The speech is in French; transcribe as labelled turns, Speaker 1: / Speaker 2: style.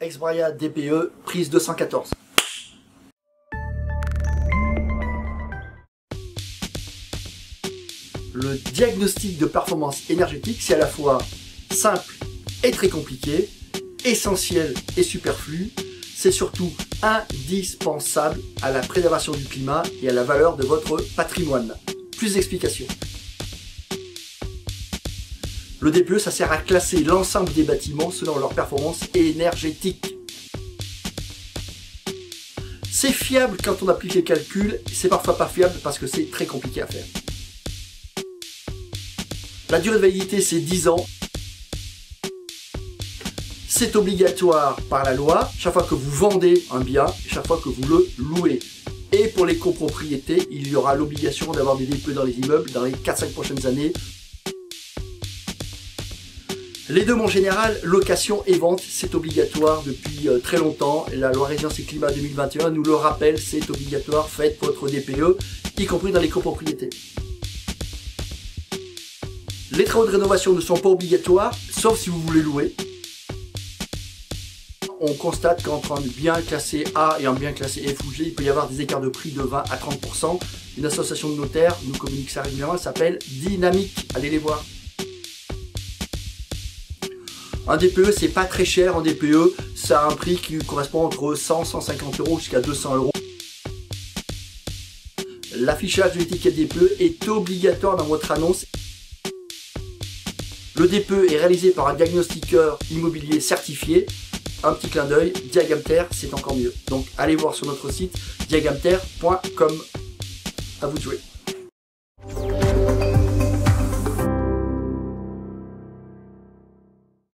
Speaker 1: Exbraia DPE, prise 214. Le diagnostic de performance énergétique, c'est à la fois simple et très compliqué, essentiel et superflu. C'est surtout indispensable à la préservation du climat et à la valeur de votre patrimoine. Plus d'explications. Le DPE, ça sert à classer l'ensemble des bâtiments selon leur performance énergétique. C'est fiable quand on applique les calculs, c'est parfois pas fiable parce que c'est très compliqué à faire. La durée de validité, c'est 10 ans. C'est obligatoire par la loi, chaque fois que vous vendez un bien, chaque fois que vous le louez. Et pour les copropriétés, il y aura l'obligation d'avoir des DPE dans les immeubles dans les 4-5 prochaines années. Les deux, en général, location et vente, c'est obligatoire depuis très longtemps. La loi Résidence et Climat 2021 nous le rappelle, c'est obligatoire, faites votre DPE, y compris dans les copropriétés. Les travaux de rénovation ne sont pas obligatoires, sauf si vous voulez louer. On constate qu'entre un bien classé A et un bien classé F ou G, il peut y avoir des écarts de prix de 20 à 30%. Une association de notaires nous communique ça régulièrement, elle s'appelle Dynamique. Allez les voir. Un DPE, c'est pas très cher. Un DPE, ça a un prix qui correspond entre 100, 150 euros jusqu'à 200 euros. L'affichage de l'étiquette DPE est obligatoire dans votre annonce. Le DPE est réalisé par un diagnostiqueur immobilier certifié. Un petit clin d'œil, Diagamter, c'est encore mieux. Donc allez voir sur notre site diagamter.com. À vous de jouer.